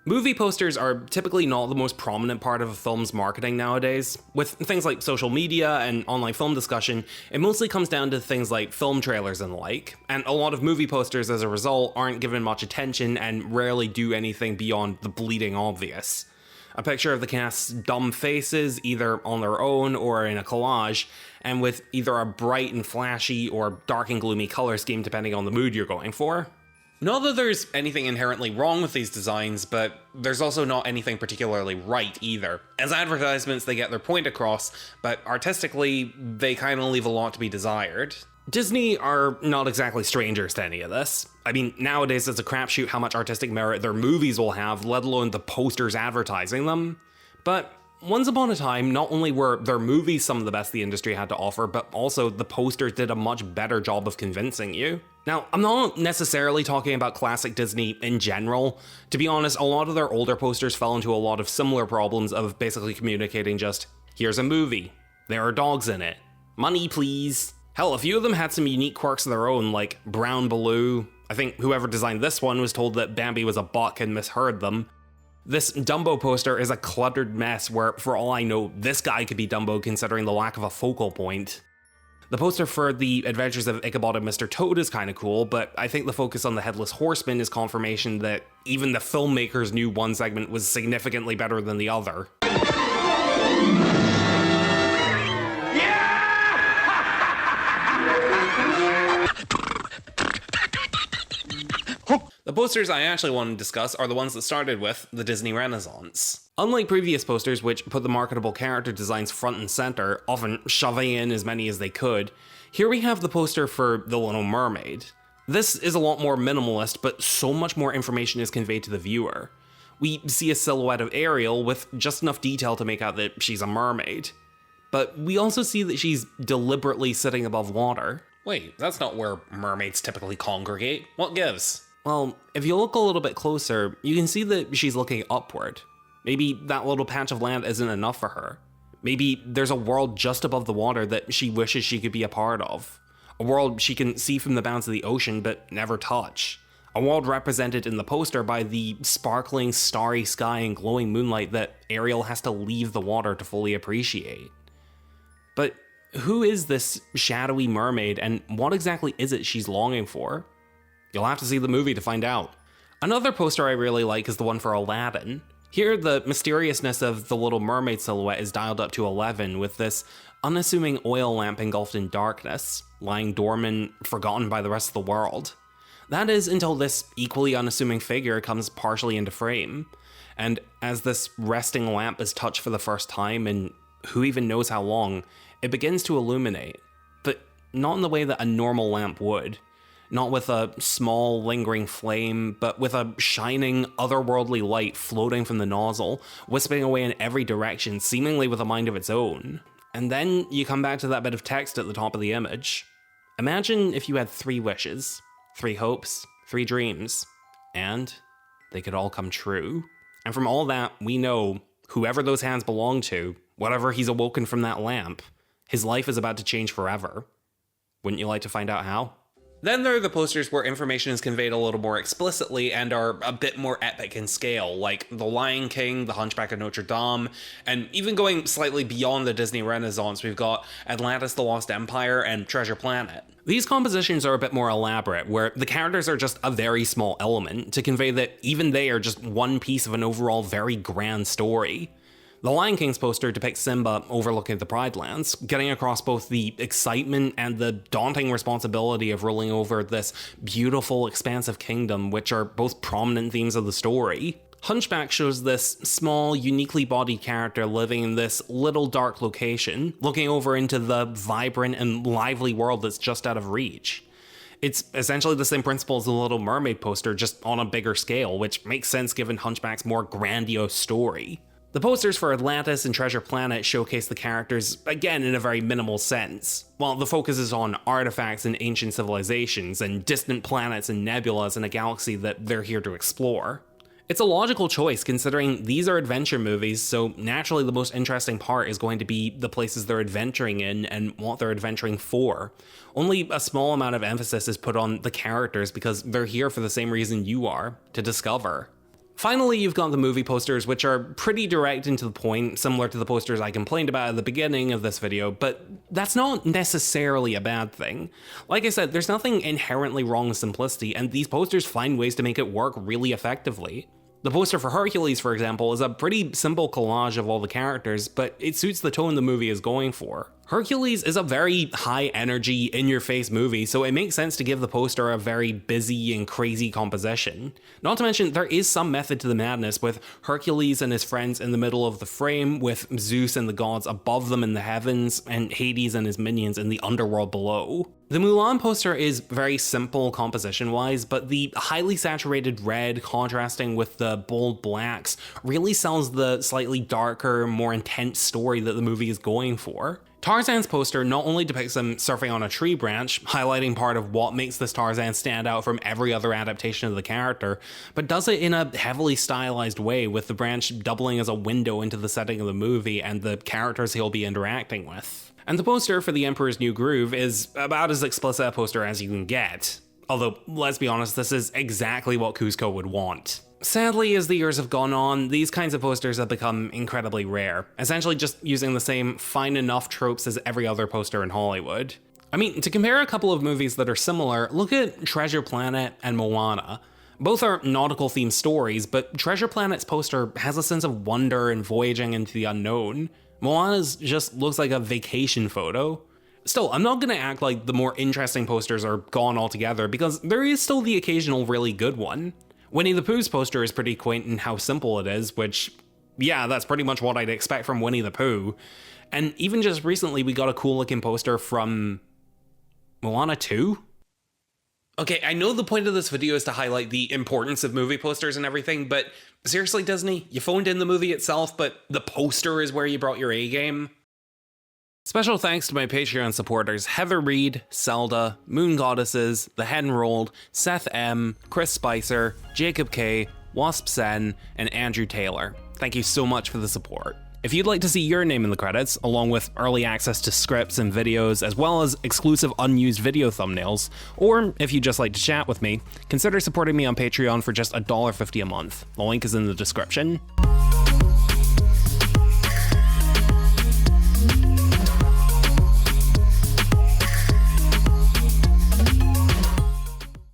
Movie posters are typically not the most prominent part of a film's marketing nowadays. With things like social media and online film discussion, it mostly comes down to things like film trailers and the like, and a lot of movie posters as a result aren't given much attention and rarely do anything beyond the bleeding obvious. A picture of the cast's dumb faces, either on their own or in a collage, and with either a bright and flashy or dark and gloomy color scheme depending on the mood you're going for. Not that there's anything inherently wrong with these designs, but there's also not anything particularly right either. As advertisements, they get their point across, but artistically, they kind of leave a lot to be desired. Disney are not exactly strangers to any of this. I mean, nowadays it's a crapshoot how much artistic merit their movies will have, let alone the posters advertising them. But once upon a time, not only were their movies some of the best the industry had to offer, but also the posters did a much better job of convincing you. Now, I'm not necessarily talking about classic Disney in general. To be honest, a lot of their older posters fell into a lot of similar problems of basically communicating just, here's a movie, there are dogs in it, money please. Hell, a few of them had some unique quirks of their own, like Brown Baloo. I think whoever designed this one was told that Bambi was a buck and misheard them. This Dumbo poster is a cluttered mess where, for all I know, this guy could be Dumbo considering the lack of a focal point. The poster for The Adventures of Ichabod and Mr. Toad is kinda cool, but I think the focus on the Headless Horseman is confirmation that even the filmmakers knew one segment was significantly better than the other. The posters I actually want to discuss are the ones that started with the Disney Renaissance. Unlike previous posters, which put the marketable character designs front and center, often shoving in as many as they could, here we have the poster for The Little Mermaid. This is a lot more minimalist, but so much more information is conveyed to the viewer. We see a silhouette of Ariel with just enough detail to make out that she's a mermaid. But we also see that she's deliberately sitting above water. Wait, that's not where mermaids typically congregate. What gives? Well, if you look a little bit closer, you can see that she's looking upward. Maybe that little patch of land isn't enough for her. Maybe there's a world just above the water that she wishes she could be a part of. A world she can see from the bounds of the ocean but never touch. A world represented in the poster by the sparkling starry sky and glowing moonlight that Ariel has to leave the water to fully appreciate. But who is this shadowy mermaid and what exactly is it she's longing for? You'll have to see the movie to find out. Another poster I really like is the one for Aladdin. Here, the mysteriousness of the Little Mermaid silhouette is dialed up to 11 with this unassuming oil lamp engulfed in darkness, lying dormant, forgotten by the rest of the world. That is until this equally unassuming figure comes partially into frame. And as this resting lamp is touched for the first time in who even knows how long, it begins to illuminate. But not in the way that a normal lamp would. Not with a small, lingering flame, but with a shining, otherworldly light floating from the nozzle, wisping away in every direction, seemingly with a mind of its own. And then you come back to that bit of text at the top of the image. Imagine if you had 3 wishes, 3 hopes, 3 dreams, and they could all come true. And from all that, we know whoever those hands belong to, whatever he's awoken from that lamp, his life is about to change forever. Wouldn't you like to find out how? Then there are the posters where information is conveyed a little more explicitly and are a bit more epic in scale, like The Lion King, The Hunchback of Notre Dame, and even going slightly beyond the Disney Renaissance, we've got Atlantis the Lost Empire and Treasure Planet. These compositions are a bit more elaborate, where the characters are just a very small element, to convey that even they are just one piece of an overall very grand story. The Lion King's poster depicts Simba overlooking the Pride Lands, getting across both the excitement and the daunting responsibility of ruling over this beautiful, expansive kingdom, which are both prominent themes of the story. Hunchback shows this small, uniquely bodied character living in this little dark location, looking over into the vibrant and lively world that's just out of reach. It's essentially the same principle as the Little Mermaid poster, just on a bigger scale, which makes sense given Hunchback's more grandiose story. The posters for Atlantis and Treasure Planet showcase the characters, again in a very minimal sense, while the focus is on artifacts and ancient civilizations and distant planets and nebulas in a galaxy that they're here to explore. It's a logical choice considering these are adventure movies, so naturally the most interesting part is going to be the places they're adventuring in and what they're adventuring for. Only a small amount of emphasis is put on the characters because they're here for the same reason you are, to discover. Finally, you've got the movie posters, which are pretty direct and to the point, similar to the posters I complained about at the beginning of this video, but that's not necessarily a bad thing. Like I said, there's nothing inherently wrong with simplicity, and these posters find ways to make it work really effectively. The poster for Hercules, for example, is a pretty simple collage of all the characters, but it suits the tone the movie is going for. Hercules is a very high-energy, in-your-face movie, so it makes sense to give the poster a very busy and crazy composition. Not to mention, there is some method to the madness, with Hercules and his friends in the middle of the frame, with Zeus and the gods above them in the heavens, and Hades and his minions in the underworld below. The Mulan poster is very simple composition-wise, but the highly saturated red contrasting with the bold blacks really sells the slightly darker, more intense story that the movie is going for. Tarzan's poster not only depicts him surfing on a tree branch, highlighting part of what makes this Tarzan stand out from every other adaptation of the character, but does it in a heavily stylized way, with the branch doubling as a window into the setting of the movie and the characters he'll be interacting with. And the poster for The Emperor's New Groove is about as explicit a poster as you can get. Although, let's be honest, this is exactly what Kuzco would want. Sadly, as the years have gone on, these kinds of posters have become incredibly rare, essentially just using the same fine enough tropes as every other poster in Hollywood. I mean, to compare a couple of movies that are similar, look at Treasure Planet and Moana. Both are nautical-themed stories, but Treasure Planet's poster has a sense of wonder and voyaging into the unknown. Moana's just looks like a vacation photo. Still, I'm not gonna act like the more interesting posters are gone altogether, because there is still the occasional really good one. Winnie the Pooh's poster is pretty quaint in how simple it is, which, yeah, that's pretty much what I'd expect from Winnie the Pooh. And even just recently, we got a cool looking poster from Moana 2? Okay, I know the point of this video is to highlight the importance of movie posters and everything, but seriously, Disney, you phoned in the movie itself, but the poster is where you brought your A game? Special thanks to my Patreon supporters Heather Reed, Zelda, Moon Goddesses, The Hen Rolled, Seth M, Chris Spicer, Jacob K, Wasp Sen, and Andrew Taylor. Thank you so much for the support. If you'd like to see your name in the credits, along with early access to scripts and videos, as well as exclusive unused video thumbnails, or if you'd just like to chat with me, consider supporting me on Patreon for just $1.50 a month. The link is in the description.